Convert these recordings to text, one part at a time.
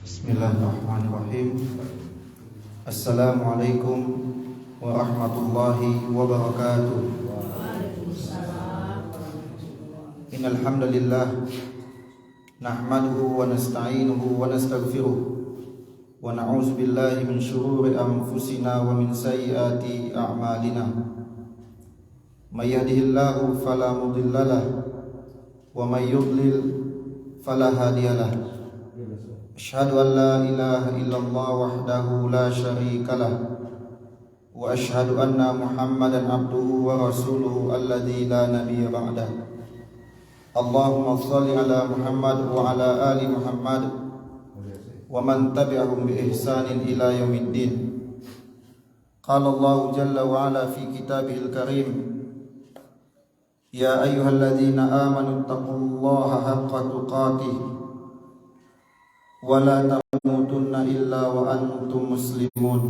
Bismillahirrahmanirrahim. Assalamualaikum warahmatullahi wabarakatuh. Innal hamdalillah nahmaduhu wa nasta'inuhu wa nastaghfiruh wa na'udzu billahi min shururi anfusina wa min sayyiati a'malina. May yahdihillahu fala mudhillalah wa may yudlil fala hadiyalah. Asyhadu an la ilaha illallah wahdahu la syarika lah wa asyhadu anna Muhammadan abduhu wa rasuluhu alladzi la nabiyya ba'dah. Allahumma shalli ala Muhammad wa ala ali Muhammad wa man tabi'ahum bi ihsanin ila yaumiddin. Qala Allah jalla wa ala fi kitabihil karim, ya ayyuhalladzina amanu taqullaha haqqa tuqatih wa la tamutunna illa wa antum muslimun.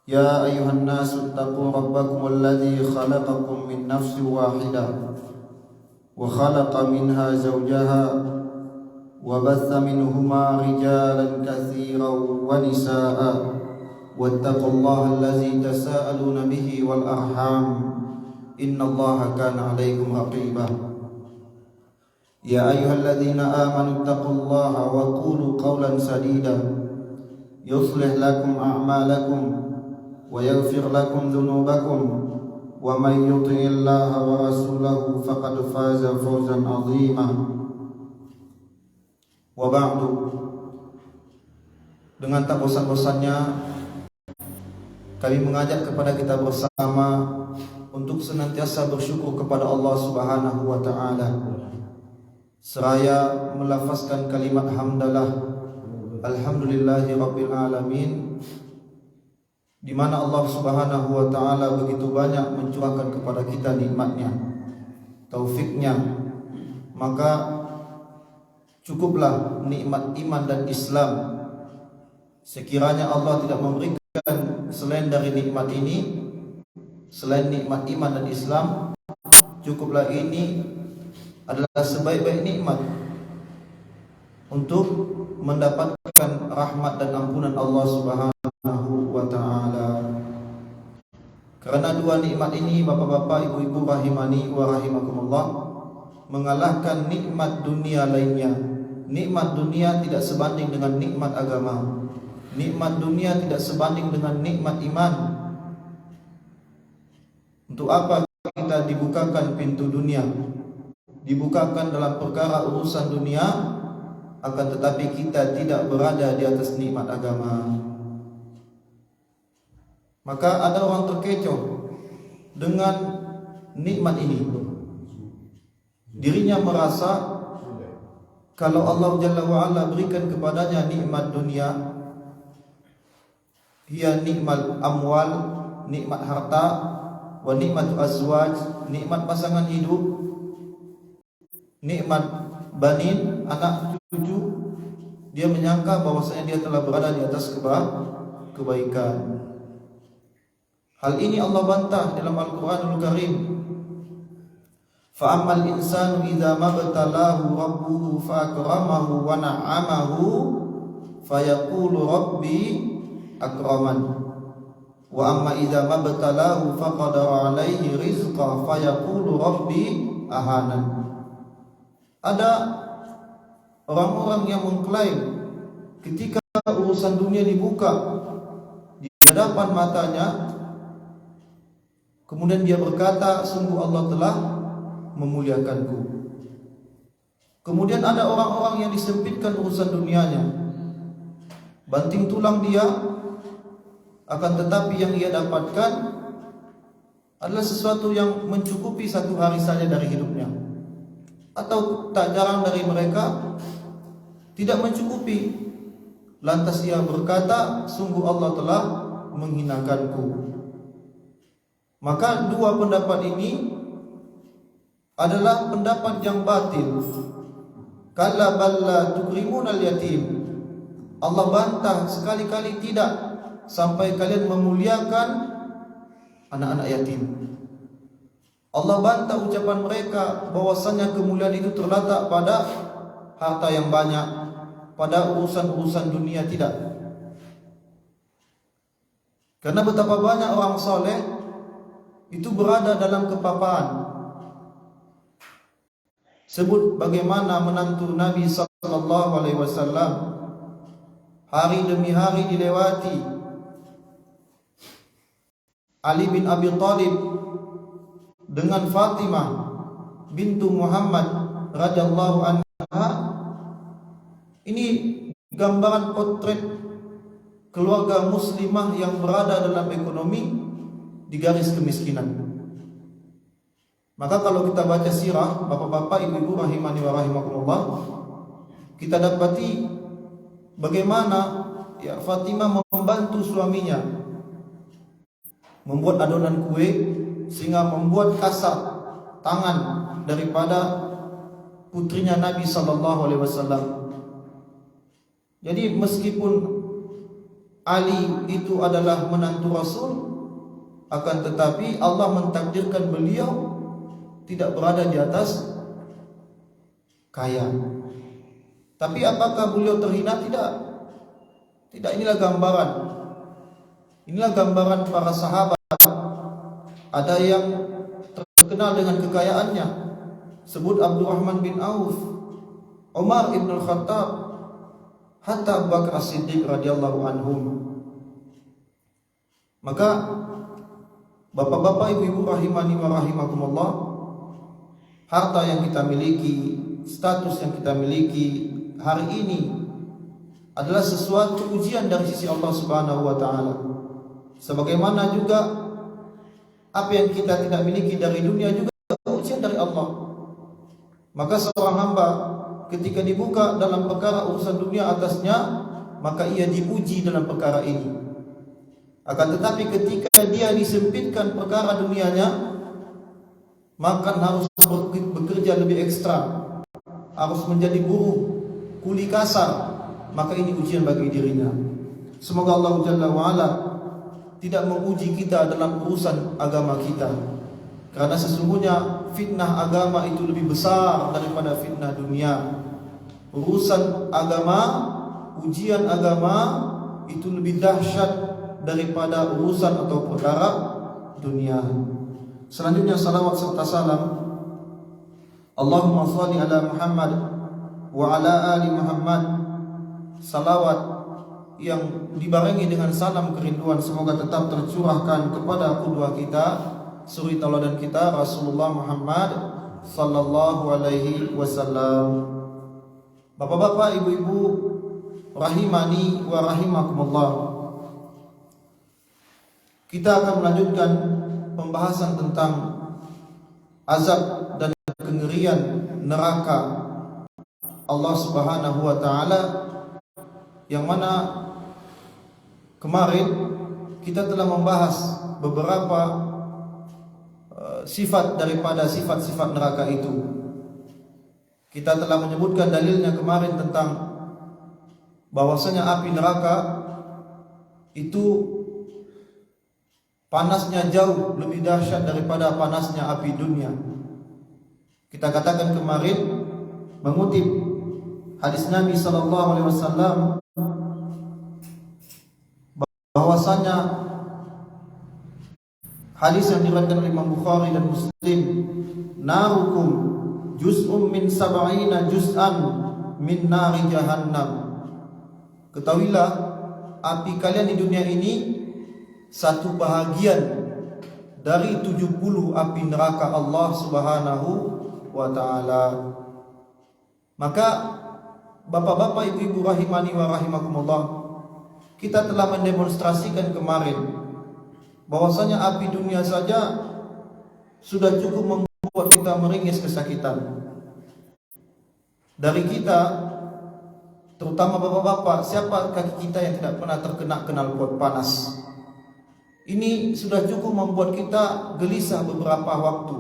Ya ayyuhan nasu taqu rabbakum alladzi khalaqakum min nafsin wahidah wa khalaqa minha zawjaha wa batha minhuma rijalan katsiran wa nisaa'a wattaqullaha alladzi tasaaluna bihi wal arham innallaha kana 'alaykum raqiba. Ya ayyuhalladzina amanu taqullaha wa qulu qawlan sadida yuslih lakum a'malakum wa yaghfir lakum dhunubakum wa may yuti'illaha wa rasulahu faqad faza fawzan 'azima. Wa ba'du. Dengan tak bosan-bosannya kami mengajak kepada kita bersama untuk senantiasa bersyukur kepada Allah Subhanahu wa taala, seraya melafazkan kalimat hamdalah alhamdulillahi rabbil alamin, di mana Allah Subhanahu wa taala begitu banyak mencurahkan kepada kita nikmatnya, taufiknya. Maka cukuplah nikmat iman dan Islam. Sekiranya Allah tidak memberikan selain dari nikmat ini, selain nikmat iman dan Islam, cukuplah ini adalah sebaik-baik nikmat untuk mendapatkan rahmat dan ampunan Allah Subhanahu wa taala. Karena dua nikmat ini, bapak-bapak, ibu-ibu rahimani wa rahimakumullah, mengalahkan nikmat dunia lainnya. Nikmat dunia tidak sebanding dengan nikmat agama. Nikmat dunia tidak sebanding dengan nikmat iman. Untuk apa kita dibukakan pintu dunia, dibukakan dalam perkara urusan dunia, akan tetapi kita tidak berada di atas nikmat agama? Maka ada orang terkecoh dengan nikmat ini. Dirinya merasa kalau Allah Jalla wa'ala berikan kepadanya nikmat dunia, hiya nikmat amwal, nikmat harta, wa nikmat azwaj, nikmat pasangan hidup, nikmat banin, anak cucu, dia menyangka bahwasanya dia telah berada di atas kebaikan. Hal ini Allah bantah dalam Al-Qur'anul Karim. Fa ammal insanu idza mabtalahu rabbuhu fa akramahu wa na'amahu fayaqulu rabbi akraman wa amma idza mabtalahu faqadara alaihi rizqa fayaqulu rabbi ahanan. Ada orang-orang yang mengklaim ketika urusan dunia dibuka di hadapan matanya, kemudian dia berkata, sungguh Allah telah memuliakanku. Kemudian ada orang-orang yang disempitkan urusan dunianya, banting tulang dia, akan tetapi yang ia dapatkan adalah sesuatu yang mencukupi satu hari saja dari hidupnya. Atau tak jarang dari mereka tidak mencukupi, lantas ia berkata, sungguh Allah telah menghinakanku. Maka dua pendapat ini adalah pendapat yang batil. Kalla balla tukrimunal yatim. Allah bantah sekali-kali tidak, sampai kalian memuliakan anak-anak yatim. Allah bantah ucapan mereka bahwasanya kemuliaan itu terletak pada harta yang banyak pada urusan-urusan dunia, tidak. Karena betapa banyak orang soleh itu berada dalam kepapaan. Sebut bagaimana menantu Nabi sallallahu alaihi wasallam hari demi hari dilewati. Ali bin Abi Thalib dengan Fatimah bintu Muhammad radhiyallahu anha, ini gambaran potret keluarga muslimah yang berada dalam ekonomi di garis kemiskinan. Maka kalau kita baca sirah, bapak-bapak, ibu-ibu rahimani wa rahimakumullah, kita dapati bagaimana ya Fatimah membantu suaminya membuat adonan kue, sehingga membuat kasar tangan daripada putrinya Nabi sallallahu alaihi wasallam. Jadi meskipun Ali itu adalah menantu Rasul, akan tetapi Allah mentakdirkan beliau tidak berada di atas kaya. Tapi apakah beliau terhina? Tidak. Tidak, inilah gambaran. Inilah gambaran para sahabat. Ada yang terkenal dengan kekayaannya. Sebut Abdurrahman bin Auf, Umar ibn al-Khattab, hatta Abu Bakar As-Siddiq radhiyallahu anhum. Maka bapak-bapak, ibu-ibu rahimani wa rahimakumullah, harta yang kita miliki, status yang kita miliki hari ini adalah sesuatu ujian dari sisi Allah Subhanahu wa taala. Sebagaimana juga apa yang kita tidak miliki dari dunia juga ujian dari Allah. Maka seorang hamba ketika dibuka dalam perkara urusan dunia atasnya, maka ia diuji dalam perkara ini. Akan tetapi ketika dia disempitkan perkara dunianya, maka harus bekerja lebih ekstra, harus menjadi buruh, kuli kasar, maka ini ujian bagi dirinya. Semoga Allah Jalla wa'ala tidak menguji kita dalam urusan agama kita, karena sesungguhnya fitnah agama itu lebih besar daripada fitnah dunia. Urusan agama, ujian agama itu lebih dahsyat daripada urusan atau perkara dunia. Selanjutnya salawat serta salam, Allahumma shalli ala Muhammad wa ala ali Muhammad. Salawat yang dibarengi dengan salam kerinduan semoga tetap tercurahkan kepada kedua kita, suri tauladan kita, Rasulullah Muhammad sallallahu alaihi wasallam. Bapak-bapak, ibu-ibu rahimani wa rahimakumullah, kita akan melanjutkan pembahasan tentang azab dan kengerian neraka Allah Subhanahu wa taala, yang mana kemarin kita telah membahas beberapa sifat daripada sifat-sifat neraka itu. Kita telah menyebutkan dalilnya kemarin tentang bahwasanya api neraka itu panasnya jauh lebih dahsyat daripada panasnya api dunia. Kita katakan kemarin mengutip hadis Nabi sallallahu alaihi wasallam bahwasanya hadis yang diriwayatkan oleh Imam Bukhari dan Muslim, narukum juz'um min sab'ina juz'an min nari jahannam. Ketahuilah api kalian di dunia ini satu bahagian dari 70 api neraka Allah Subhanahu wa taala. Maka bapak-bapak, ibu-ibu rahimani wa rahimakumullah, kita telah mendemonstrasikan kemarin bahwasanya api dunia saja sudah cukup membuat kita meringis kesakitan. Dari kita, terutama bapak-bapak, siapa kaki kita yang tidak pernah terkena knalpot panas? Ini sudah cukup membuat kita gelisah beberapa waktu.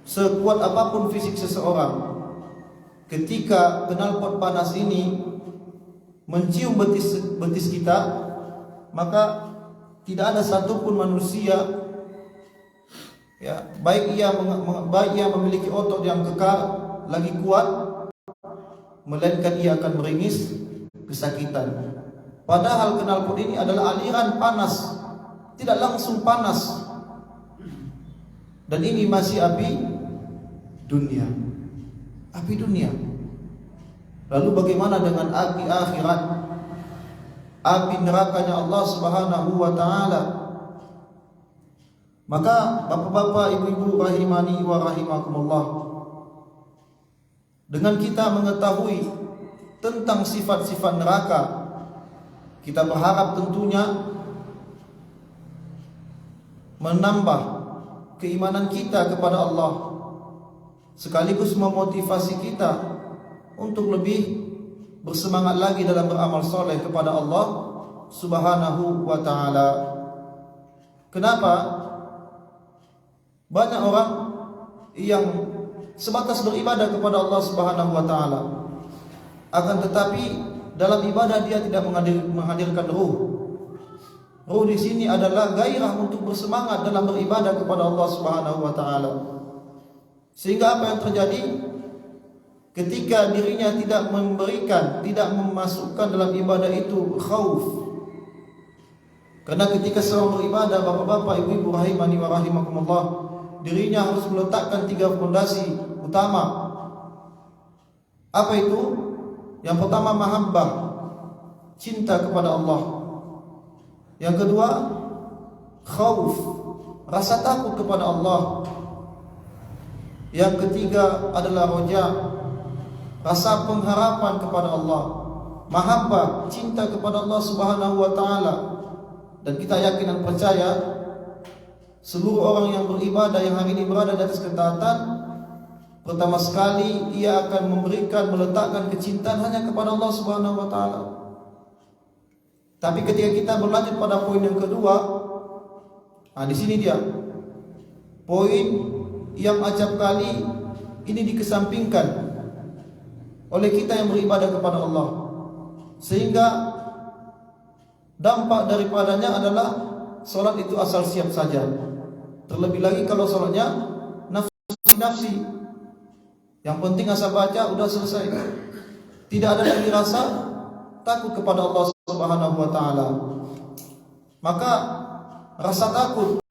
Sekuat apapun fisik seseorang, ketika knalpot panas ini mencium betis kita, maka tidak ada satupun manusia, ya, baik ia memiliki otot yang kekar, lagi kuat, melainkan ia akan meringis kesakitan. Padahal knalpot ini adalah aliran panas, tidak langsung panas. Dan ini masih api dunia. Api dunia. Lalu bagaimana dengan api akhirat? Api nerakanya Allah Subhanahu wa taala. Maka bapak-bapak, ibu-ibu rahimani wa rahimakumullah, dengan kita mengetahui tentang sifat-sifat neraka, kita berharap tentunya menambah keimanan kita kepada Allah, sekaligus memotivasi kita untuk lebih bersemangat lagi dalam beramal soleh kepada Allah Subhanahu wa ta'ala. Kenapa? Banyak orang yang sebatas beribadah kepada Allah Subhanahu wa ta'ala, akan tetapi dalam ibadah dia tidak menghadirkan ruh. Ruh di sini adalah gairah untuk bersemangat dalam beribadah kepada Allah Subhanahu wa ta'ala. Sehingga apa yang terjadi? Ketika dirinya tidak memberikan, tidak memasukkan dalam ibadah itu khauf. Karena ketika seorang beribadah, bapak-bapak, ibu-ibu rahimani wa rahimakumullah, dirinya harus meletakkan 3 fondasi utama. Apa itu? Yang pertama, mahabbah, cinta kepada Allah. Yang kedua, khauf, rasa takut kepada Allah. Yang ketiga adalah roja, rasa pengharapan kepada Allah. Mahabbah, cinta kepada Allah Subhanahu wa ta'ala. Dan kita yakin dan percaya seluruh orang yang beribadah yang hari ini berada di atas ketaatan, pertama sekali ia akan memberikan, meletakkan kecintaan hanya kepada Allah Subhanahu wa ta'ala. Tapi ketika kita berlanjut pada poin yang kedua, di sini dia poin yang acap kali ini dikesampingkan oleh kita yang beribadah kepada Allah, sehingga dampak daripadanya adalah solat itu asal siap saja. Terlebih lagi kalau solatnya nafsi-nafsi, yang penting asal baca udah selesai, tidak ada lagi rasa takut kepada Allah Subhanahu wa ta'ala. Maka rasa takut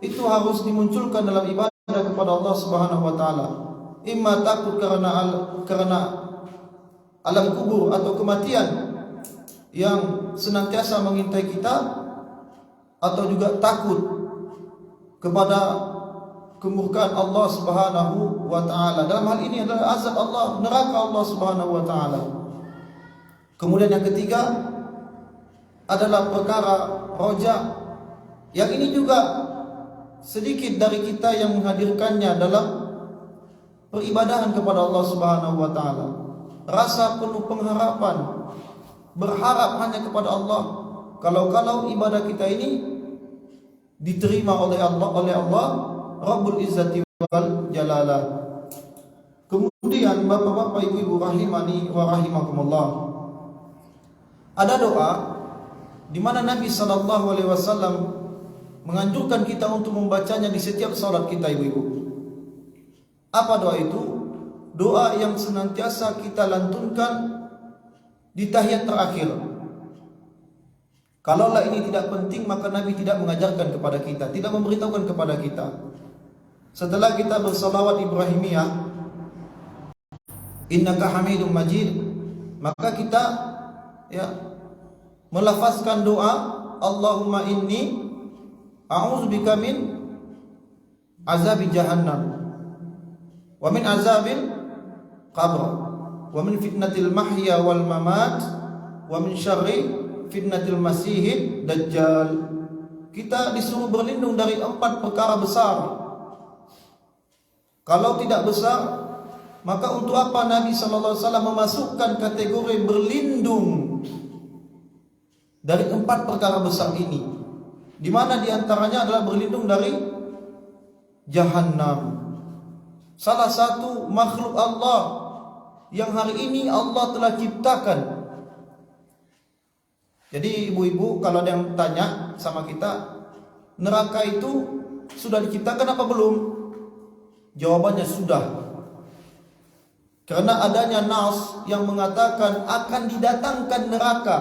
itu harus dimunculkan dalam ibadah kepada Allah Subhanahu wa ta'ala. Imma takut karena alam kubur atau kematian yang senantiasa mengintai kita, atau juga takut kepada kemurkaan Allah Subhanahu wa ta'ala. Dalam hal ini adalah azab Allah, neraka Allah Subhanahu wa ta'ala. Kemudian yang ketiga adalah perkara roja, yang ini juga sedikit dari kita yang menghadirkannya dalam peribadahan kepada Allah Subhanahu wa ta'ala. Rasa penuh pengharapan, berharap hanya kepada Allah. Kalau ibadah kita ini diterima oleh Allah Rabbul Izzati wal Jalalah. Kemudian bapak-bapak, ibu-ibu rahimani wa rahimakumullah, ada doa di mana Nabi sallallahu alaihi wasallam menganjurkan kita untuk membacanya di setiap salat kita, ibu-ibu. Apa doa itu? Doa yang senantiasa kita lantunkan di tahiyat terakhir. Kalaulah ini tidak penting, maka Nabi tidak mengajarkan kepada kita, tidak memberitahukan kepada kita. Setelah kita bersalawat Ibrahimiyah, innaka hamidum majid, maka kita melafazkan doa Allahumma inni a'udzubika min azabi jahannam wa min azabil qabr wa min fitnatil mahya wal mamat wa min syarri fitnatil masihid dajjal. Kita disuruh berlindung dari 4 perkara besar. Kalau tidak besar, maka untuk apa Nabi sallallahu alaihi wasallam memasukkan kategori berlindung dari 4 perkara besar ini, di mana diantaranya adalah berlindung dari Jahannam, salah satu makhluk Allah yang hari ini Allah telah ciptakan. Jadi ibu-ibu, kalau ada yang tanya sama kita, neraka itu sudah diciptakan apa belum? Jawabannya sudah. Karena adanya nas yang mengatakan akan didatangkan neraka.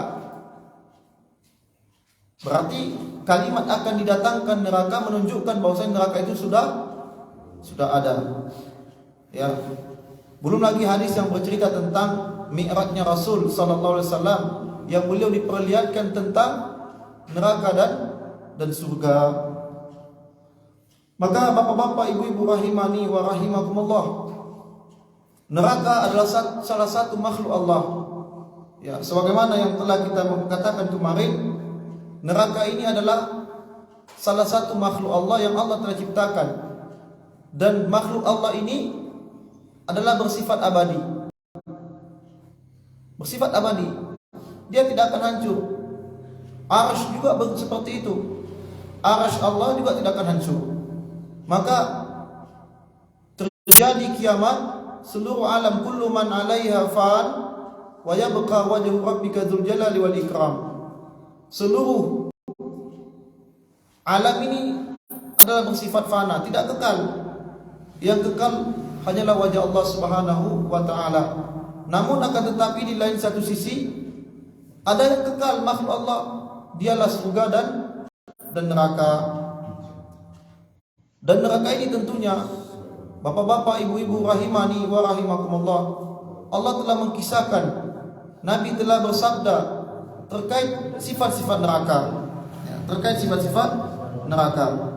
Berarti kalimat akan didatangkan neraka menunjukkan bahwasanya neraka itu sudah ada. Ya. Belum lagi hadis yang bercerita tentang mi'rajnya Rasul sallallahu alaihi wasallam yang beliau diperlihatkan tentang neraka dan surga. Maka bapak-bapak, ibu-ibu rahimani wa rahimakumullah, neraka adalah salah satu makhluk Allah. Ya, sebagaimana yang telah kita katakan kemarin, neraka ini adalah salah satu makhluk Allah yang Allah telah ciptakan. Dan makhluk Allah ini adalah bersifat abadi. Bersifat abadi. Dia tidak akan hancur. Arsy juga seperti itu. Arsy Allah juga tidak akan hancur. Maka terjadi kiamat, seluruh alam kullu man 'alaiha fan wa yabqa wajhu rabbika dzul jalali wal ikram. Seluruh alam ini adalah bersifat fana, tidak kekal. Yang kekal hanyalah wajah Allah Subhanahu wa taala. Namun akan tetapi di lain satu sisi ada yang kekal, makhluk Allah, dialah surga dan neraka. Dan neraka ini tentunya, bapak-bapak, ibu-ibu rahimani wa rahimakumullah, Allah telah mengkisahkan, Nabi telah bersabda terkait sifat-sifat neraka. Terkait sifat-sifat neraka.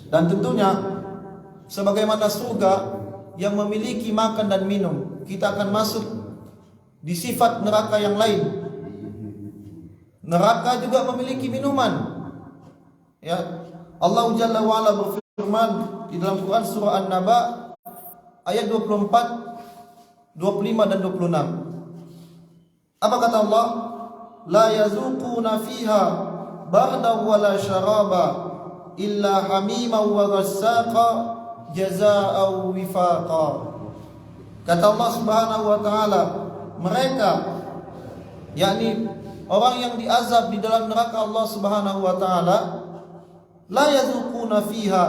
Dan tentunya sebagaimana surga yang memiliki makan dan minum, kita akan masuk di sifat neraka yang lain. Neraka juga memiliki minuman. Ya, Allah Jalla wa Ala berfirman di dalam Quran surah An-Naba ayat 24, 25 dan 26. Apa kata Allah? La yazuquna fiha bardan wala syaraba illa hamima wa ghassaqa jazaa'u wifaqa. Kata Allah Subhanahu wa taala, mereka, yakni orang yang diazab di dalam neraka Allah Subhanahu wa taala, la yazuquna fiha,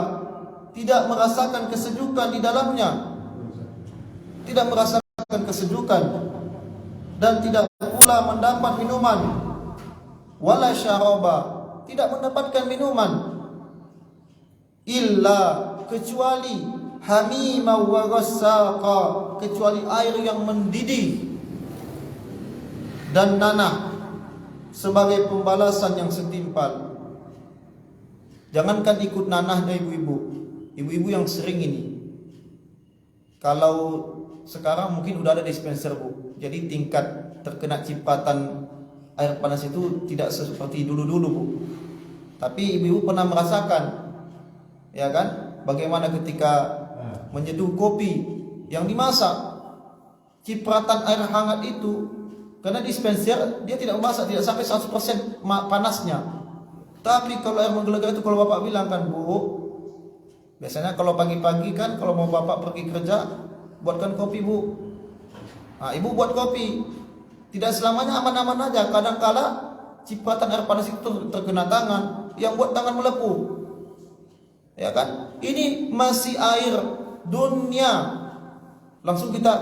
tidak merasakan kesejukan di dalamnya. Tidak merasakan kesejukan dan tidak pula mendapat minuman. Wala syaraba, tidak mendapatkan minuman. Illa, kecuali hamima wa ghassaqa, kecuali air yang mendidih dan nanah sebagai pembalasan yang setimpal. Jangankan ikut nanahnya ibu-ibu yang sering ini. Kalau sekarang mungkin udah ada dispenser, Bu. Jadi tingkat terkena cipatan air panas itu tidak seperti dulu-dulu, Bu. Tapi ibu-ibu pernah merasakan, ya kan, bagaimana ketika menyeduh kopi yang dimasak, cipratan air hangat itu, karena dispenser dia tidak memasak, tidak sampai 100% panasnya. Tapi kalau air menggelegar itu, kalau bapak bilang kan, Bu, biasanya kalau pagi-pagi kan, kalau mau bapak pergi kerja, buatkan kopi, Bu. Nah, ibu buat kopi. Tidak selamanya aman-aman aja. Kadang-kala cipratan air panas itu terkena tangan, yang buat tangan melepuh. Ya kan? Ini masih air dunia. Langsung kita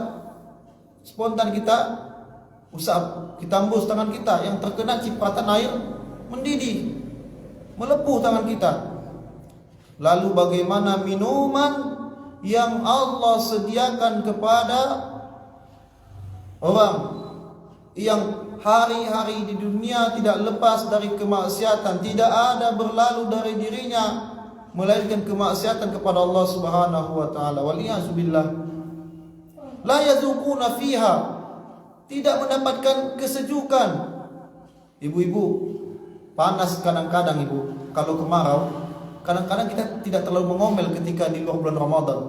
spontan kita usap, kita embus tangan kita, yang terkena cipratan air mendidih, melepuh tangan kita. Lalu bagaimana minuman yang Allah sediakan kepada orang yang hari-hari di dunia tidak lepas dari kemaksiatan, tidak ada berlalu dari dirinya melainkan kemaksiatan kepada Allah Subhanahu wa taala. Waliyahzubillah. La yazuquna fiha, tidak mendapatkan kesejukan. Ibu-ibu, panas kadang-kadang, Ibu. Kalau kemarau, kadang-kadang kita tidak terlalu mengomel ketika di luar bulan Ramadan.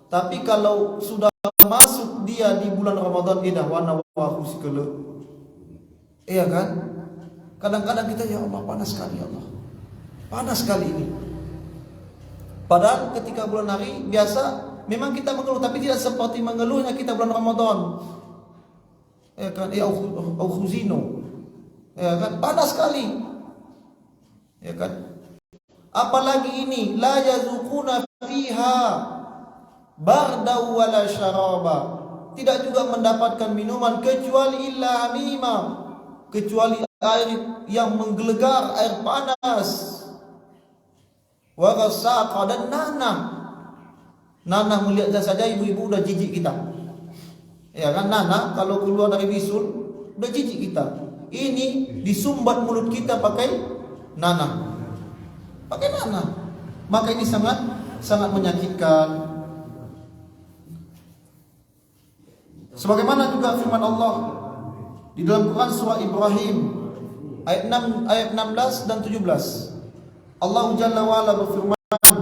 Tapi kalau sudah masuk dia di bulan Ramadan, dah warna wahu sekele. Iya kan? Kadang-kadang kita, ya Allah, panas sekali, ya Allah. Panas sekali ini. Padahal ketika bulan hari biasa memang kita mengeluh, tapi tidak seperti mengeluhnya kita bulan Ramadan. Ya kan? Ya khuzino. Ya kan? Panas sekali. Ya kan? Apalagi ini, la yazuquna fiha barda wala syaraba, tidak juga mendapatkan minuman kecuali illa hamima, kecuali air yang menggelegar, air panas. Wa ghassaqa, dan nanah. Nanah melihatnya saja ibu-ibu udah jijik kita. Ya kan, nanah kalau keluar dari bisul udah jijik kita. Ini disumbat mulut kita pakai nanah. Pakai nanah. Maka ini sangat menyakitkan. Sebagaimana juga firman Allah di dalam Quran surah Ibrahim ayat 6, ayat 16 dan 17. Allah Jalla wa Ala berfirman,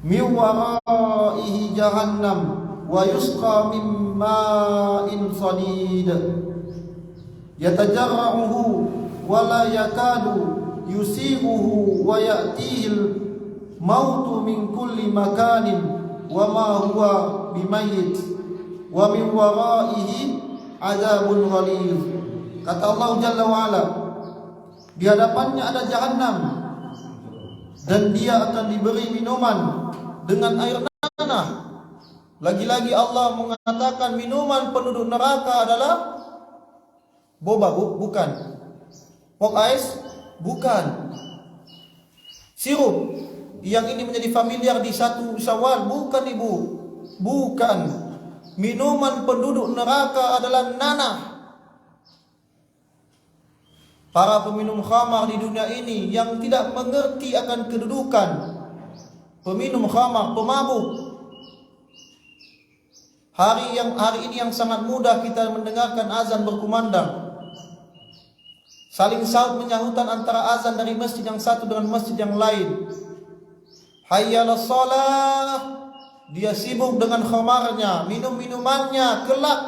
"Min waraihi jahannam wa yusqa min ma'in sadid yatajarra'uhu wa la yakadu yusighuhu wa ya'tihil mautu min kulli makanin wa ma huwa bimayyit wa min waraihi adzabun ghalidh." Kata Allah Jalla wa Ala, di hadapannya ada jahannam dan dia akan diberi minuman dengan air nanah. Lagi-lagi Allah mengatakan minuman penduduk neraka adalah boba, bukan. Pop ice, bukan. Sirup yang ini menjadi familiar di 1 Syawal, bukan ibu. Bukan. Minuman penduduk neraka adalah nanah. Para peminum khamar di dunia ini yang tidak mengerti akan kedudukan peminum khamar, pemabuk. Hari ini yang sangat mudah kita mendengarkan azan berkumandang. Saling saut menyahutan antara azan dari masjid yang satu dengan masjid yang lain. Hayya 'alas shalah. Dia sibuk dengan khamarnya, minum-minumannya, kelak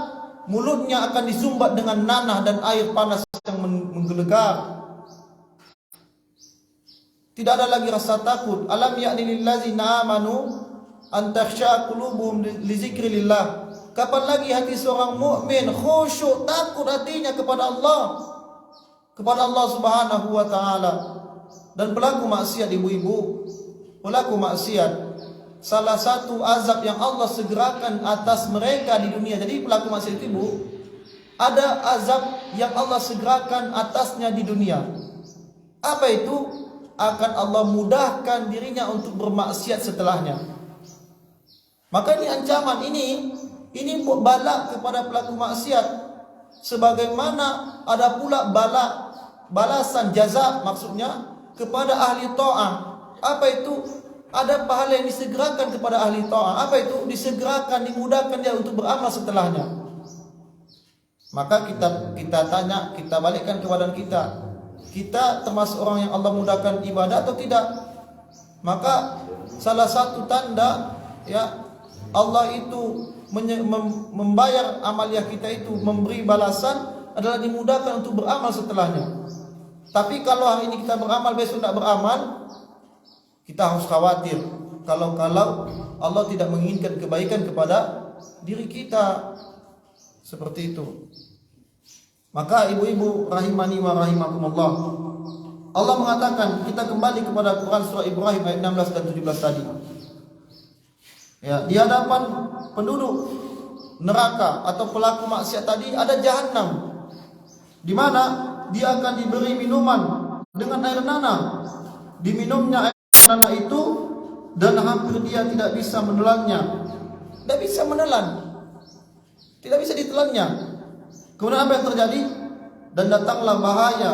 mulutnya akan disumbat dengan nanah dan air panas yang menggelegar. Tidak ada lagi rasa takut. Alam ya'ni lil ladzina amanu an takhsha qulubuhum li zikrillah. Kapan lagi hati seorang mukmin khusyuk, takut hatinya kepada Allah Subhanahu wa taala. Dan pelaku maksiat, ibu-ibu, pelaku maksiat, salah satu azab yang Allah segerakan atas mereka di dunia. Jadi pelaku maksiat itu, ibu, ada azab yang Allah segerakan atasnya di dunia. Apa itu? Akan Allah mudahkan dirinya untuk bermaksiat setelahnya. Maka ini ancaman, ini bala kepada pelaku maksiat. Sebagaimana ada pula balasan jaza, maksudnya kepada ahli ta'ah. Apa itu? Ada pahala yang disegerakan kepada ahli ta'ah. Apa itu? Disegerakan, dimudahkan dia untuk beramal setelahnya. Maka kita tanya, kita balikkan kepada kita termasuk orang yang Allah mudahkan ibadah atau tidak? Maka salah satu tanda ya Allah itu membayar amaliah kita itu, memberi balasan, adalah dimudahkan untuk beramal setelahnya. Tapi kalau hari ini kita beramal, besok tidak beramal, kita harus khawatir kalau Allah tidak menginginkan kebaikan kepada diri kita. Seperti itu. Maka ibu-ibu rahimani wa rahimakumullah, Allah mengatakan, kita kembali kepada Quran surah Ibrahim ayat 16 dan 17 tadi. Ya, di hadapan penduduk neraka atau pelaku maksiat tadi ada jahannam, di mana dia akan diberi minuman dengan air nanah. Diminumnya air nanah itu dan hampir dia tidak bisa menelannya. Tidak bisa menelan. Tidak bisa ditelannya. Kemudian apa yang terjadi? Dan datanglah bahaya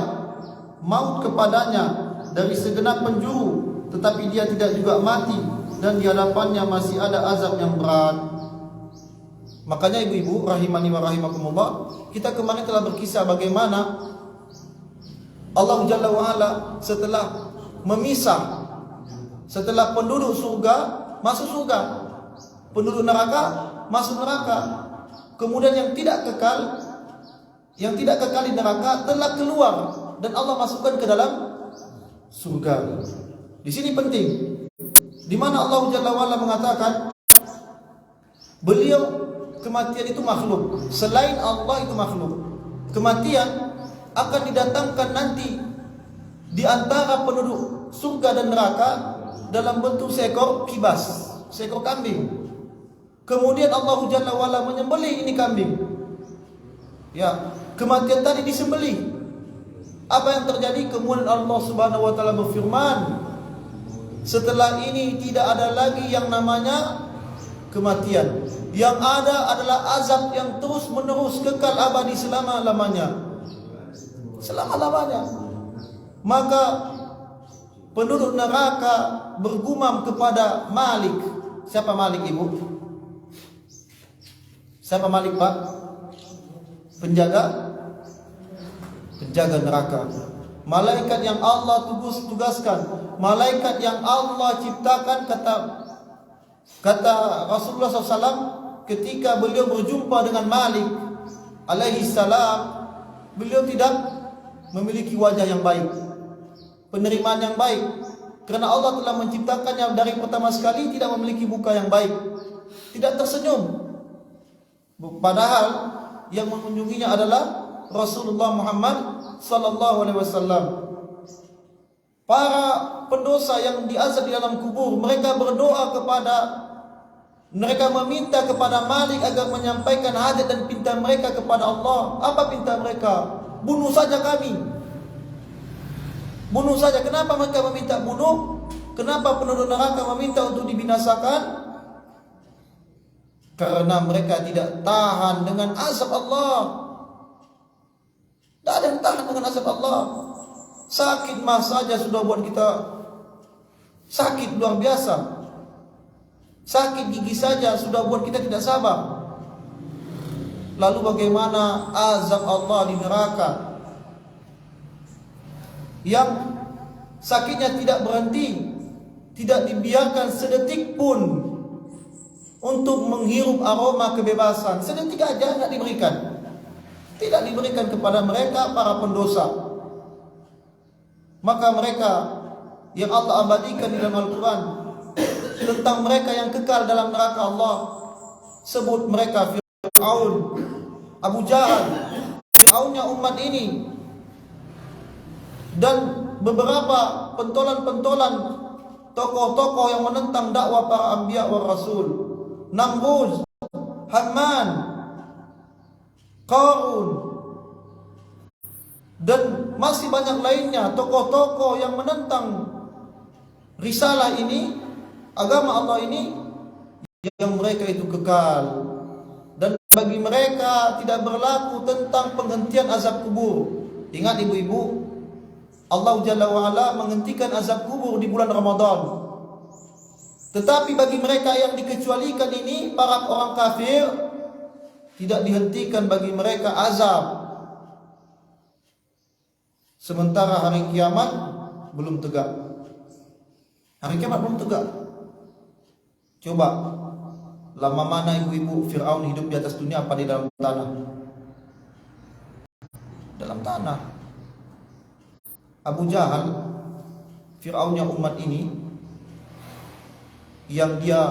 maut kepadanya dari segenap penjuru, tetapi dia tidak juga mati, dan di hadapannya masih ada azab yang berat. Makanya ibu-ibu rahimani wa rahimakumullah, kita kemarin telah berkisah bagaimana Allah Jalla wa Ala setelah memisah, setelah penduduk surga masuk surga, penduduk neraka masuk neraka, kemudian yang tidak kekal di neraka telah keluar dan Allah masukkan ke dalam surga. Di sini penting, di mana Allah Jalla wa Ala mengatakan beliau, kematian itu makhluk, selain Allah itu makhluk. Kematian akan didatangkan nanti di antara penduduk surga dan neraka dalam bentuk seekor kibas, seekor kambing. Kemudian Allah Jalla wa'ala menyembelih ini kambing. Ya, kematian tadi disembelih. Apa yang terjadi? Kemudian Allah Subhanahu wa taala berfirman, setelah ini tidak ada lagi yang namanya kematian. Yang ada adalah azab yang terus menerus kekal abadi selama-lamanya. Selama-lamanya. Maka penduduk neraka bergumam kepada Malik. Siapa Malik, Ibu? Siapa Malik, Pak? Penjaga neraka. Malaikat yang Allah tugaskan, malaikat yang Allah ciptakan, kata Rasulullah SAW ketika beliau berjumpa dengan Malik alaihi salam, beliau tidak memiliki wajah yang baik, penerimaan yang baik, karena Allah telah menciptakannya dari pertama sekali tidak memiliki muka yang baik, tidak tersenyum. Padahal yang mengunjunginya adalah Rasulullah Muhammad sallallahu alaihi wasallam. Para pendosa yang diazab di dalam kubur, mereka meminta kepada Malik agar menyampaikan hajat dan pinta mereka kepada Allah. Apa pinta mereka? Bunuh saja kami. Bunuh saja. Kenapa mereka meminta bunuh? Kenapa penduduk neraka meminta untuk dibinasakan? Karena mereka tidak tahan dengan azab Allah. Tidak ada yang tahan dengan azab Allah. Sakit mah saja sudah buat kita sakit luar biasa. Sakit gigi saja sudah buat kita tidak sabar. Lalu bagaimana azab Allah di neraka yang sakitnya tidak berhenti, tidak dibiarkan sedetik pun untuk menghirup aroma kebebasan. Sedetik aja tidak diberikan. Tidak diberikan kepada mereka para pendosa. Maka mereka yang Allah abadikan di dalam Al-Quran tentang mereka yang kekal dalam neraka Allah, sebut mereka Fir'aun, Abu Jahal, Fir'aunnya umat ini, dan beberapa pentolan-pentolan tokoh-tokoh yang menentang dakwah para anbiya wa rasul, Namrud, Haman, Qarun, dan masih banyak lainnya, tokoh-tokoh yang menentang risalah ini, agama Allah ini, yang mereka itu kekal. Dan bagi mereka tidak berlaku tentang penghentian azab kubur. Ingat ibu-ibu, Allah Jalla wa'ala menghentikan azab kubur di bulan Ramadan. Tetapi bagi mereka yang dikecualikan ini, para orang kafir, tidak dihentikan bagi mereka azab. Sementara hari kiamat belum tegak. Hari kiamat belum tegak. Coba, lama mana ibu-ibu Fir'aun hidup di atas dunia apa di dalam tanah? Dalam tanah. Abu Jahal, Fir'aunnya umat ini, yang dia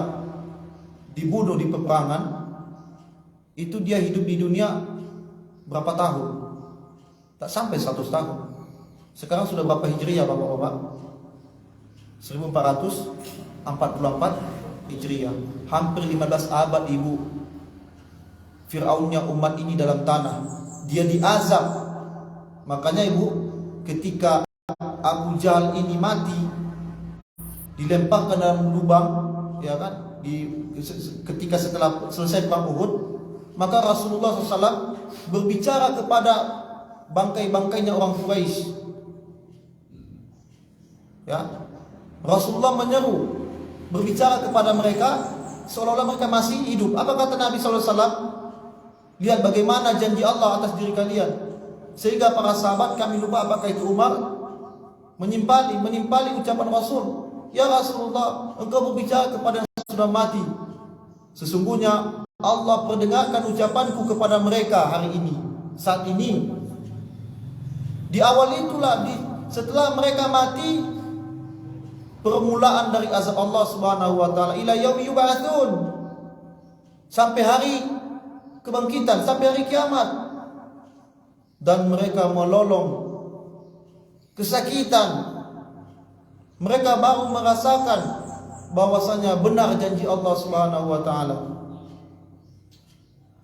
dibunuh di peperangan, itu dia hidup di dunia berapa tahun? Tak sampai 100 tahun. Sekarang sudah berapa Hijriah Bapak-bapak? 1444 Hijriah. Hampir 15 abad ibu. Fir'aunnya umat ini dalam tanah, dia diazab. Makanya ibu, ketika Abu Jahal ini mati, dilemparkan dalam lubang, ya kan? Ketika setelah selesai perang Uhud, maka Rasulullah SAW berbicara kepada bangkai-bangkainya orang Quraisy. Ya, Rasulullah menyeru, berbicara kepada mereka seolah-olah mereka masih hidup. Apa kata Nabi SAW? Lihat bagaimana janji Allah atas diri kalian. Sehingga para sahabat, kami lupa apakah itu Umar, menimpali ucapan Rasul. Ya Rasulullah, engkau berbicara kepada yang sudah mati. Sesungguhnya Allah perdengarkan ucapanku kepada mereka hari ini, saat ini. Di awal itulah, setelah mereka mati, permulaan dari azab Allah Subhanahu wa taala ila yaumi yub'atsun, sampai hari kebangkitan, sampai hari kiamat. Dan mereka melolong kesakitan. Mereka baru merasakan bahwasanya benar janji Allah Subhanahu wa taala.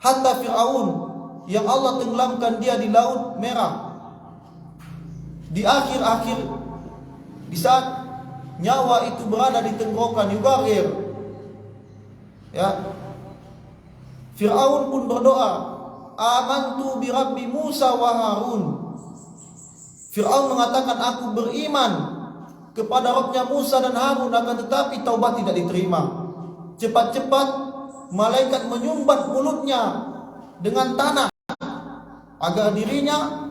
Hatta Fir'aun yang Allah tenggelamkan dia di Laut Merah. Di akhir-akhir, di saat nyawa itu berada di tenggorokan, yugarir, ya, Fir'aun pun berdoa, amantu bi Rabbi Musa wa Harun. Fir'aun mengatakan, aku beriman kepada Rabbnya Musa dan Harun, akan tetapi taubat tidak diterima. Cepat-cepat malaikat menyumbat mulutnya dengan tanah agar dirinya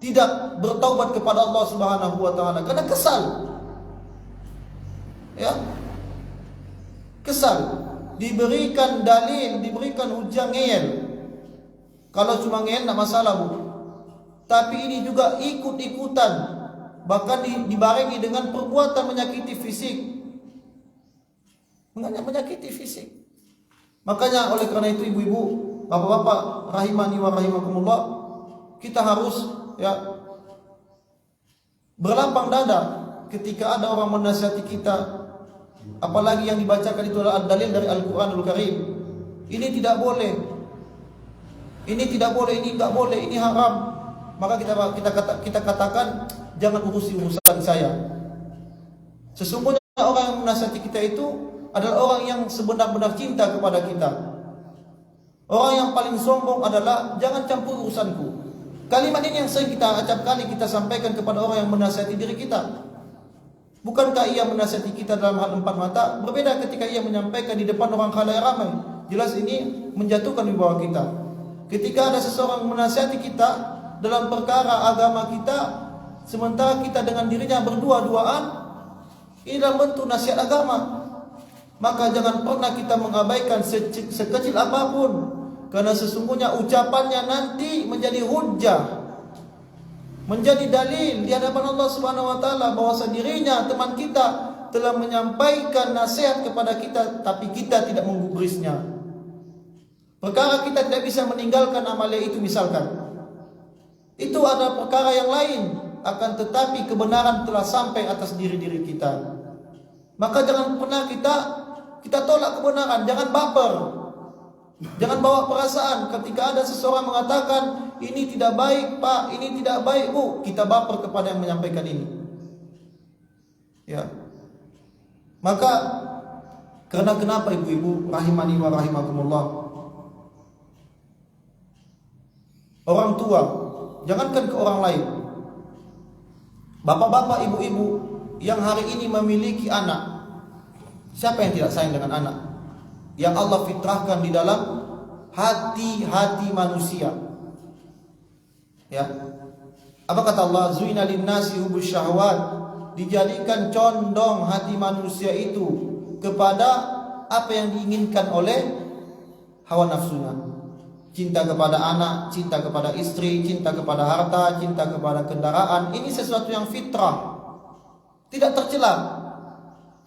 tidak bertaubat kepada Allah Subhanahu wa taala karena kesal. Ya. Kesal, diberikan dalil, diberikan hujah ngeyel. Kalau cuma ngeyel tak masalah, Bu. Tapi ini juga ikut-ikutan, bahkan dibarengi dengan perbuatan menyakiti fisik. Menyakiti fisik. Makanya oleh karena itu ibu-ibu, bapak-bapak rahimani wa rahimakumullah, kita harus berlapang dada ketika ada orang menasihati kita, apalagi yang dibacakan itu adalah dalil dari Al-Quranul Karim. Ini tidak boleh, ini tidak boleh, ini enggak boleh, ini haram. Maka kita katakan, jangan urusi urusan saya. Sesungguhnya orang yang menasihati kita itu adalah orang yang sebenar-benar cinta kepada kita. Orang yang paling sombong adalah jangan campur urusanku. Kalimat ini yang sering kita acap kali kita sampaikan kepada orang yang menasihati diri kita. Bukankah ia menasihati kita dalam hal empat mata? Berbeda ketika ia menyampaikan di depan orang khalayak ramai. Jelas ini menjatuhkan wibawa kita. Ketika ada seseorang menasihati kita dalam perkara agama kita, sementara kita dengan dirinya berdua-duaan, ini dalam bentuk nasihat agama. Maka jangan pernah kita mengabaikan sekecil apapun, karena sesungguhnya ucapannya nanti menjadi hujjah, menjadi dalil di hadapan Allah Subhanahu wa taala bahwa dirinya, teman kita, telah menyampaikan nasihat kepada kita, tapi kita tidak menggubrisnya. Perkara kita tidak bisa meninggalkan amalia itu misalkan, itu ada perkara yang lain, akan tetapi kebenaran telah sampai atas diri-diri kita. Maka jangan pernah kita tolak kebenaran, jangan baper. Jangan bawa perasaan ketika ada seseorang mengatakan ini tidak baik, Pak, ini tidak baik, Bu, kita baper kepada yang menyampaikan ini. Ya. Maka karena kenapa ibu-ibu rahimani wa rahimakumullah? Orang tua, jangankan ke orang lain. Bapak-bapak, ibu-ibu yang hari ini memiliki anak, siapa yang tidak sayang dengan anak? Yang Allah fitrahkan di dalam hati-hati manusia. Ya. Apa kata Allah? Zuina linnasi hubbus syahwat. Dijadikan condong hati manusia itu kepada apa yang diinginkan oleh hawa nafsunya. Cinta kepada anak, cinta kepada istri, cinta kepada harta, cinta kepada kendaraan. Ini sesuatu yang fitrah, tidak tercela.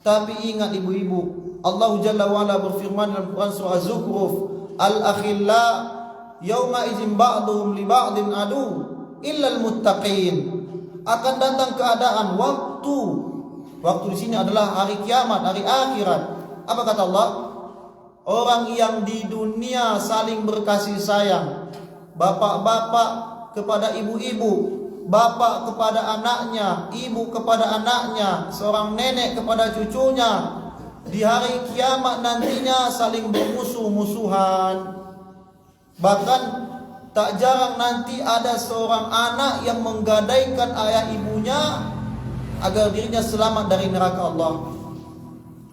Tapi ingat ibu-ibu, Allah Jalla wa'ala berfirman dalam Quran surah Az-Zukhruf, Al-akhilla yawma izin ba'duhum li ba'din adu illal muttaqin. Akan datang keadaan waktu di sini adalah hari kiamat, hari akhirat. Apa kata Allah? Orang yang di dunia saling berkasih sayang, bapak-bapak kepada ibu-ibu, bapak kepada anaknya, ibu kepada anaknya, seorang nenek kepada cucunya, di hari kiamat nantinya saling bermusuh-musuhan. Bahkan tak jarang nanti ada seorang anak yang menggadaikan ayah ibunya agar dirinya selamat dari neraka Allah.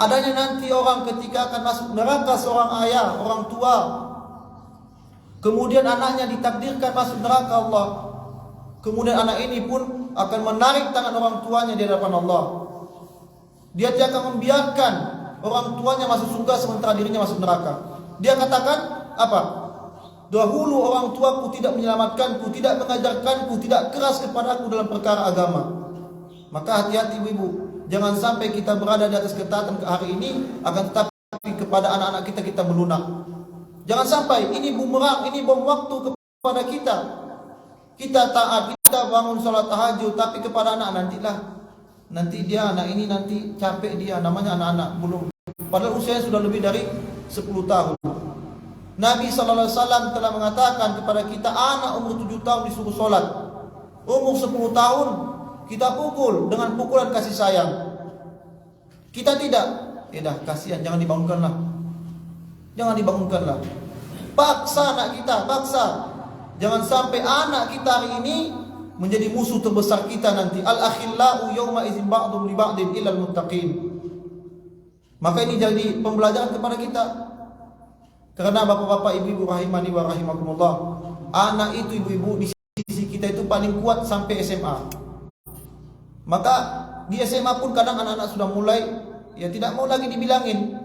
Adanya nanti orang ketika akan masuk neraka seorang ayah, orang tua, kemudian anaknya ditakdirkan masuk neraka Allah. Kemudian anak ini pun akan menarik tangan orang tuanya di hadapan Allah. Dia tidak akan membiarkan orang tuanya masuk surga sementara dirinya masuk neraka. Dia katakan apa? Dahulu orang tuaku tidak menyelamatkanku, tidak mengajarkanku, tidak keras kepadaku dalam perkara agama. Maka hati-hati ibu-ibu, jangan sampai kita berada di atas ketaatan ke hari ini, akan tetapi kepada anak-anak kita melunak. Jangan sampai ini bumerang, ini bom waktu kepada kita. Kita taat, kita bangun sholat tahajud, tapi kepada anak nantilah. Nanti dia, anak ini nanti capek dia, namanya anak-anak belum. Padahal usianya sudah lebih dari 10 tahun. Nabi SAW telah mengatakan kepada kita, anak umur 7 tahun disuruh sholat, umur 10 tahun kita pukul dengan pukulan kasih sayang. Kita tidak, dah kasihan, jangan dibangunkanlah, jangan dibangunkanlah. Paksa anak kita, paksa. Jangan sampai anak kita hari ini menjadi musuh terbesar kita nanti. Al-akhillau yawma idzin ba'dhum li ba'din illal muttaqin. Maka ini jadi pembelajaran kepada kita. Karena bapak-bapak, ibu-ibu rahimani wa rahimakumullah, anak itu, ibu-ibu di sisi kita itu paling kuat sampai SMA. Maka di SMA pun kadang anak-anak sudah mulai tidak mau lagi dibilangin.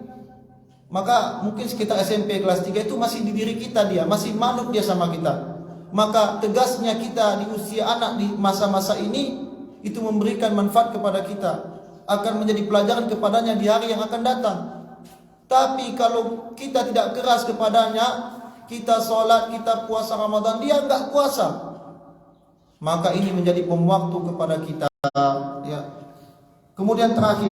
Maka mungkin sekitar SMP kelas 3 itu masih di diri kita, dia masih manut dia sama kita. Maka tegasnya kita di usia anak di masa-masa ini itu memberikan manfaat kepada kita, akan menjadi pelajaran kepadanya di hari yang akan datang. Tapi kalau kita tidak keras kepadanya, kita sholat, kita puasa Ramadan, dia enggak puasa, maka ini menjadi bom waktu kepada kita, ya. Kemudian terakhir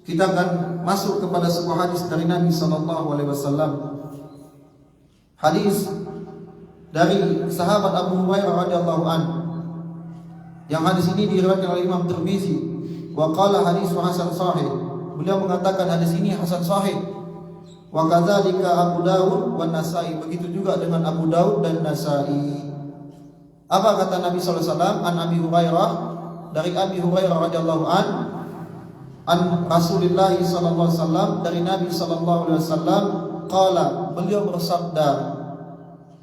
kita akan masuk kepada sebuah hadis dari Nabi SAW. Hadis dari sahabat Abu Hurairah radhiyallahu an. Yang hadis ini diriwayatkan oleh Imam Tirmizi. Wa qala hadis hasan sahih. Beliau mengatakan hadis ini hasan sahih. Wa kadzalika Abu Dawud wa Nasa'i. Begitu juga dengan Abu Dawud dan Nasa'i. Apa kata Nabi sallallahu alaihi wasallam? An Abi Hurairah, dari Abi Hurairah radhiyallahu an Rasulullah sallallahu alaihi wasallam, dari Nabi sallallahu alaihi wasallam, qala, beliau bersabda,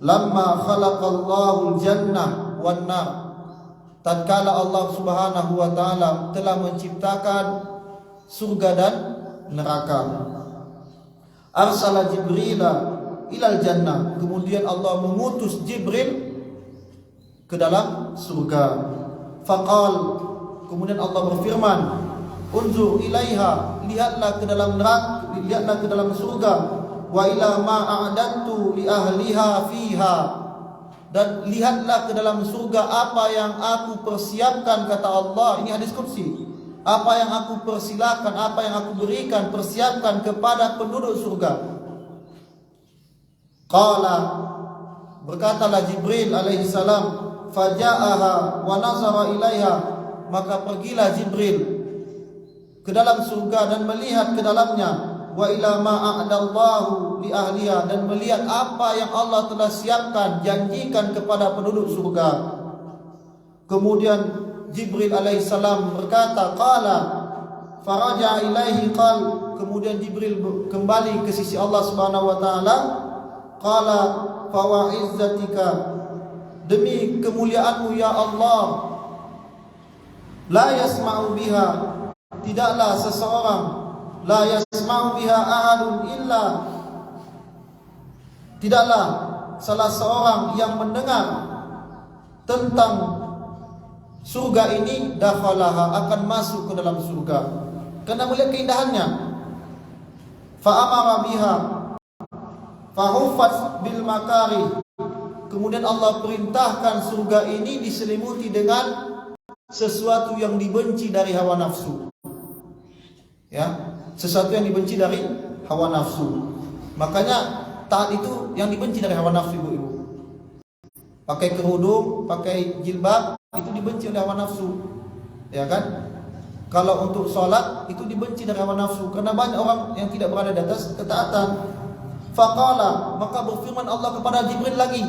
lamma khalaqallahu al-jannah wan nar, tatkala Allah Subhanahu wa taala telah menciptakan surga dan neraka, arsala Jibrila ilal jannah, kemudian Allah mengutus Jibril ke dalam surga. Faqal, kemudian Allah berfirman, unzur ilaiha, lihatlah ke dalam neraka, lihatlah ke dalam surga, wa ila ma a'adtu li ahliha fiha, dan lihatlah ke dalam surga apa yang aku persiapkan, kata Allah. Ini hadis qudsi. Apa yang aku persilakan, apa yang aku berikan, persiapkan kepada penduduk surga. Qala, berkatalah Jibril alaihi salam, faja'aha wa nazara ilaiha, maka pergilah Jibril ke dalam surga dan melihat ke dalamnya, wa ila ma a'dallahu li ahliha, dan melihat apa yang Allah telah siapkan, janjikan kepada penduduk surga. Kemudian Jibril alaihissalam berkata, qala faraja ilaihi qal, kemudian Jibril kembali ke sisi Allah Subhanahu wa taala, qala fa wa izzatika, demi kemuliaanmu ya Allah, la yasma'u biha, tidaklah seseorang, la yasma'u biha ahadun illa, tidaklah salah seorang yang mendengar tentang surga ini, dakhalaha, akan masuk ke dalam surga karena melihat keindahannya. Fa amara biha fa huffat bil makari, kemudian Allah perintahkan surga ini diselimuti dengan sesuatu yang dibenci dari hawa nafsu. Ya, sesuatu yang dibenci dari hawa nafsu. Makanya taat itu yang dibenci dari hawa nafsu, ibu-ibu. Pakai kerudung, pakai jilbab, itu dibenci oleh hawa nafsu. Ya kan? Kalau untuk sholat itu dibenci dari hawa nafsu, karena banyak orang yang tidak berada di atas ketaatan. Faqala, maka berfirman Allah kepada Jibril lagi,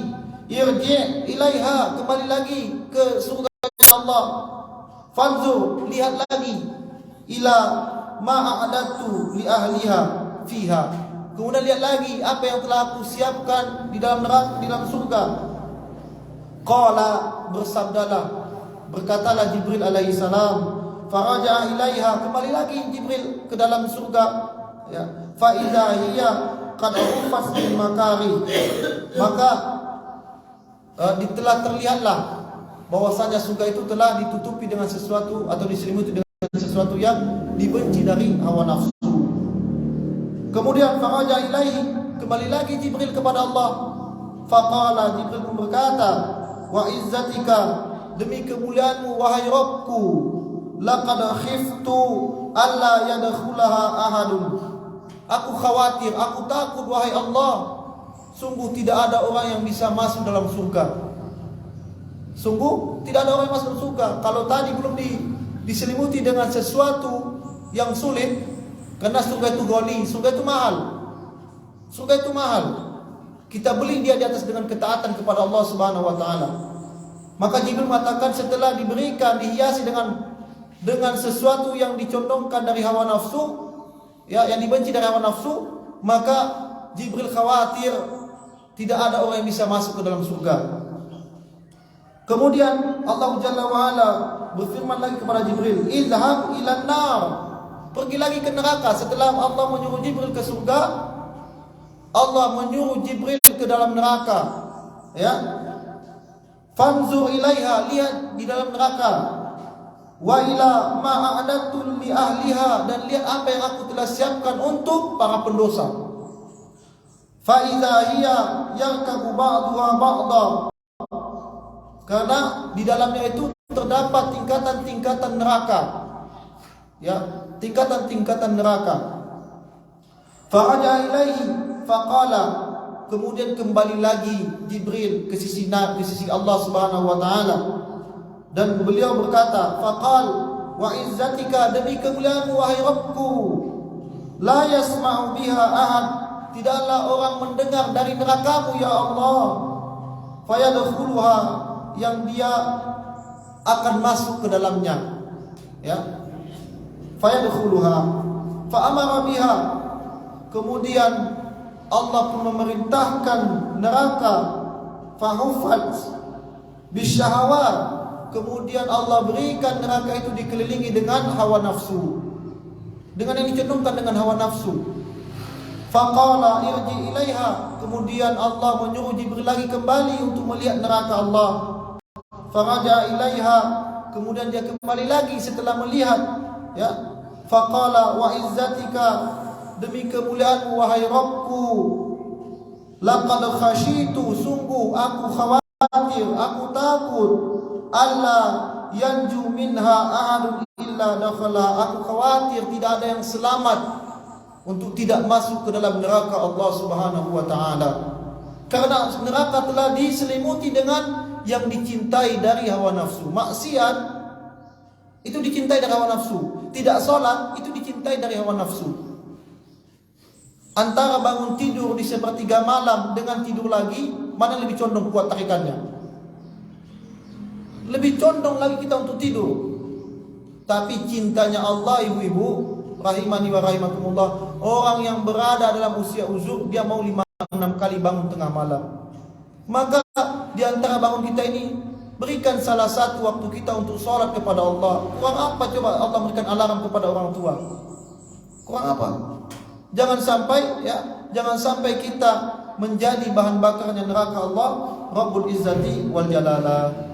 irji' ilaiha, kembali lagi ke surga Allah. Fanzur, lihat lagi, ila ma a'adatu li ahliha fiha, kemudian lihat lagi apa yang telah aku siapkan di dalam neraka, di dalam surga. Qala, bersabdalah, berkatalah Jibril alaihi salam, faraja ilaiha, kembali lagi Jibril ke dalam surga, ya, fa idza hiya qad ufat bil makari, maka telah terlihatlah bahwasanya surga itu telah ditutupi dengan sesuatu atau diselimuti dengan sesuatu yang dibenci dari hawa nafsu. Kemudian faraja ilaihi, kembali lagi Jibril kepada Allah. Faqala, Jibril pun berkata, wa izzatika, demi kemuliaanmu wahai Rabbku, laqad khiftu alla yadkhulaha ahadun, Aku khawatir, aku takut wahai Allah. Sungguh tidak ada orang yang bisa masuk dalam surga. Sungguh tidak ada orang yang masuk dalam surga. Kalau tadi belum diselimuti dengan sesuatu yang sulit, karena surga itu ghali, surga itu mahal. Surga itu mahal. Kita beli dia di atas dengan ketaatan kepada Allah Subhanahu wa taala. Maka Jibril mengatakan setelah diberikan, dihiasi dengan sesuatu yang dicondongkan dari hawa nafsu, ya, yang dibenci dari hawa nafsu, maka Jibril khawatir tidak ada orang yang bisa masuk ke dalam surga. Kemudian Allah Jalla wa Ala berfirman lagi kepada Jibril, "Idhhab ilan nar." Pergi lagi ke neraka. Setelah Allah menyuruh Jibril ke surga, Allah menyuruh Jibril ke dalam neraka. Ya. Fanzur ilaiha, lihat di dalam neraka. Wa ila ma a'dadtu li ahliha, dan lihat apa yang aku telah siapkan untuk para pendosa. Fa idza hiya yarkabu ba'dha ba'dha. Karena di dalamnya itu terdapat tingkatan-tingkatan neraka. Ya, tingkatan-tingkatan neraka. Fa'aja ilaihi faqala, kemudian kembali lagi Jibril ke sisi Allah Subhanahu wa taala, dan beliau berkata, faqal wa izzatika, demi kemuliaanmu wahai Rabbku, la yasma'u biha ahad, tidaklah orang mendengar dari nerakamu ya Allah, fayadkhuluha, yang dia akan masuk ke dalamnya, ya, fayadkhuluha fa amara biha, kemudian Allah pun memerintahkan neraka, fahufat bisyahawat, kemudian Allah berikan neraka itu dikelilingi dengan hawa nafsu, dengan yang dicondongkan dengan hawa nafsu. Faqala irji ilaiha, kemudian Allah menyuruh Jibril lagi kembali untuk melihat neraka Allah. Faraja ilaiha, kemudian dia kembali lagi setelah melihat, ya. Faqala wa izzatika, demi kemuliaanmu wahai Rabbku, laqad khasyitu, sungguh aku khawatir, aku takut, alla yanju minha ahadun illa dakhala, aku khawatir tidak ada yang selamat untuk tidak masuk ke dalam neraka Allah Subhanahu wa taala. Karena neraka telah diselimuti dengan yang dicintai dari hawa nafsu. Maksiat itu dicintai dari hawa nafsu, tidak sholat itu dicintai dari hawa nafsu. Antara bangun tidur di sepertiga malam dengan tidur lagi, mana lebih condong kuat tarikannya? Lebih condong lagi kita untuk tidur. Tapi cintanya Allah, ibu-ibu rahimani wa rahimakumullah, orang yang berada dalam usia uzur, dia mau 5-6 kali bangun tengah malam. Maka di antara bangun kita ini, berikan salah satu waktu kita untuk sholat kepada Allah. Kurang apa coba Allah berikan alarm kepada orang tua? Kurang apa? Jangan sampai kita menjadi bahan bakarnya neraka Allah Rabbul Izzati wal Jalala.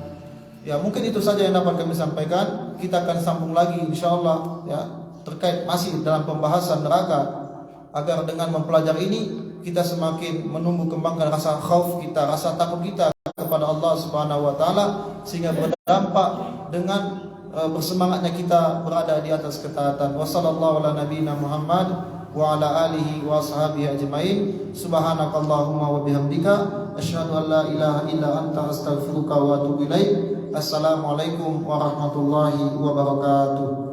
Ya, mungkin itu saja yang dapat kami sampaikan. Kita akan sambung lagi insyaallah, ya, terkait masih dalam pembahasan neraka, agar dengan mempelajari ini kita semakin menumbuh kembangkan rasa khauf kita, rasa takut kita kepada Allah Subhanahu wa taala, sehingga berdampak dengan bersemangatnya kita berada di atas ketaatan. Wassallallahu ala nabiyina Muhammad wa ala alihi wa ashabihi ajmain. Subhanakallahumma wa bihamdika asyhadu an la ilaha illa anta astaghfiruka wa atubu ilaik. Assalamualaikum warahmatullahi wabarakatuh.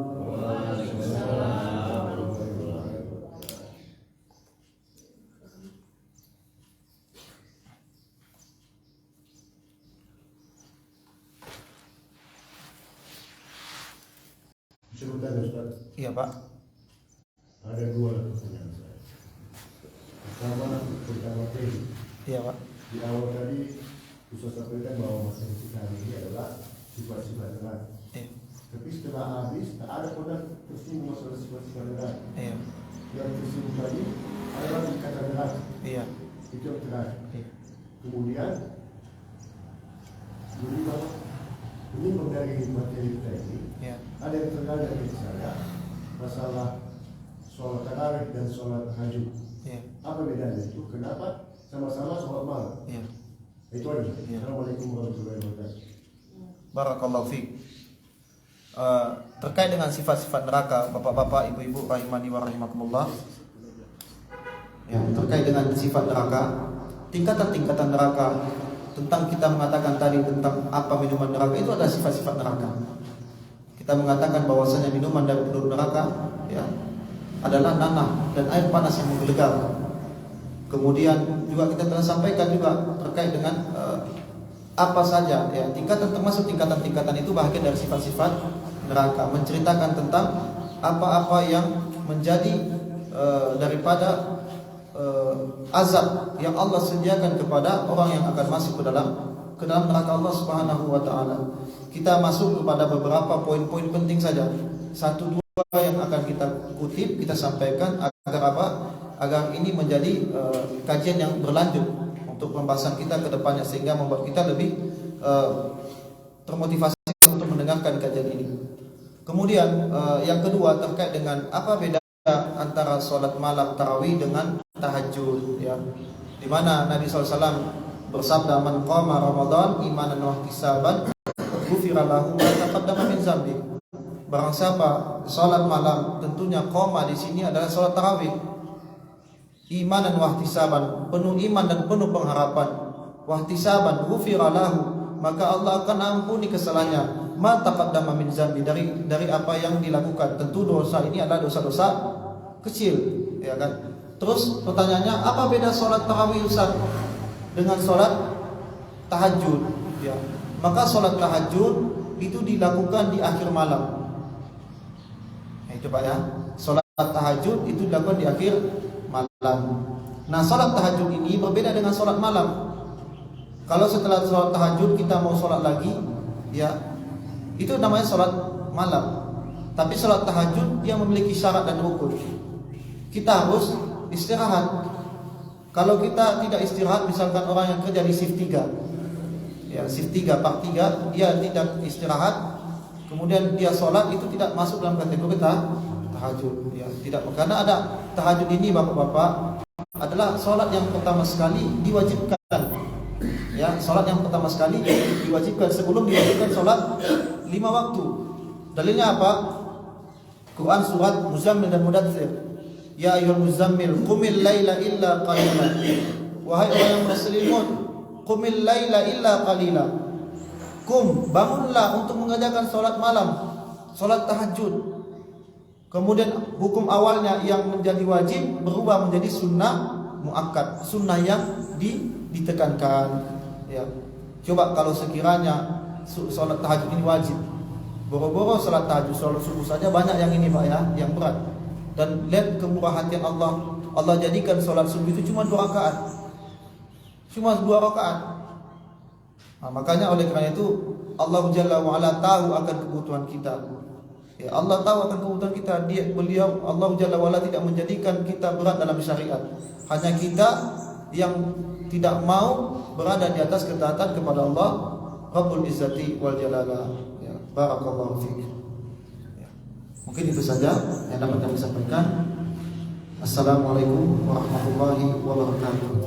Sebentar Ustaz. Iya Pak. Ada dua pertanyaan saya. Pertama tadi. Iya Pak. Di awal tadi Ustaz sampaikan bahwa masalah kita hari ini adalah sifat-sifat neraka. Iya. Tapi setelah habis tak ada pun tersinggung masalah sifat-sifat neraka. Iya. Yang tersinggung tadi adalah kata neraka. Iya. Itu yang terakhir. Iya. Kemudian ini dari materi kita ini. Iya. Ada yang terkadang dari saya masalah sholat tarawih dan sholat tahajud. Iya. Apa bedanya itu? Kenapa sama-sama sholat malam? Iya. Itu aja. Iya. Assalamualaikum warahmatullahi wabarakatuh. Barakallahu fiik. Terkait dengan sifat-sifat neraka, bapak-bapak, ibu-ibu rahimani wa rahimakumullah. Ya, terkait dengan sifat neraka, tingkatan-tingkatan neraka, tentang kita mengatakan tadi tentang apa minuman neraka itu ada sifat-sifat neraka. Kita mengatakan bahwasanya minuman dari penduduk neraka ya adalah nanah dan air panas yang menggelegar. Kemudian juga kita telah sampaikan juga terkait dengan apa saja ya tingkatan, termasuk tingkatan-tingkatan itu bahagian dari sifat-sifat neraka, menceritakan tentang apa-apa yang menjadi daripada azab yang Allah sediakan kepada orang yang akan masuk ke dalam neraka Allah Subhanahu wa taala. Kita masuk kepada beberapa poin-poin penting saja. Satu dua yang akan kita kutip, kita sampaikan agar apa? Agar ini menjadi kajian yang berlanjut untuk pembahasan kita ke depannya, sehingga membuat kita lebih termotivasi untuk mendengarkan kajian ini. Kemudian yang kedua terkait dengan apa beda antara sholat malam tarawih dengan tahajud ya, di mana Nabi SAW bersabda, man qama Ramadan imanan wa ihtisaban ghufira lahu ma taqaddama min dzambi. Barang siapa sholat malam, tentunya qama di sini adalah sholat tarawih, imanan wa ihtisaban, penuh iman dan penuh pengharapan, wa ihtisaban ghufira lahu, maka Allah akan ampuni kesalahannya, ma taqaddama min dzambi, dari apa yang dilakukan. Tentu dosa ini adalah dosa-dosa kecil ya kan. Terus pertanyaannya, apa beda sholat tarawih Ustaz dengan sholat tahajud ya? Maka sholat tahajud itu dilakukan di akhir malam. Nah, itu Pak ya, sholat tahajud itu dilakukan di akhir malam. Nah, sholat tahajud ini berbeda dengan sholat malam. Kalau setelah sholat tahajud kita mau sholat lagi ya, itu namanya sholat malam. Tapi sholat tahajud dia memiliki syarat dan rukun. Kita harus istirahat. Kalau kita tidak istirahat, misalkan orang yang kerja di shift 3 ya, shift 3, part 3, dia tidak istirahat, kemudian dia sholat, itu tidak masuk dalam kategori tahajud ya, tidak. Karena ada tahajud ini Bapak-bapak adalah sholat yang pertama sekali diwajibkan ya, sholat yang pertama sekali diwajibkan sebelum diwajibkan sholat 5 waktu. Dalilnya apa? Quran surat Muzammil dan Mudaththir. Ya ayyuhal muzammil qumil laila illa qalila. Wahai orang yang berselimut, qumil laila illa qalila. Qum, bangunlah untuk mengerjakan salat malam, salat tahajud. Kemudian hukum awalnya yang menjadi wajib berubah menjadi sunnah muakkad, sunnah yang ditekankan ya. Coba kalau sekiranya salat tahajud ini wajib, boro-boro salat tahajud, salat subuh saja banyak yang ini Pak ya, yang berat. Dan lihat kemurah hatian Allah, Allah jadikan sholat subuh itu cuma 2 rakaat, cuma 2 rakaat. Nah, makanya oleh karena itu Allah Jalla wa Ala tahu akan kebutuhan kita ya, Allah tahu akan kebutuhan kita. Allah Jalla wa Ala tidak menjadikan kita berat dalam syariat, hanya kita yang tidak mau berada di atas ketaatan kepada Allah Rabbul Izzati wal Jalala ya. Barakallahu fiik. Mungkin itu saja yang dapat kami sampaikan. Assalamualaikum warahmatullahi wabarakatuh.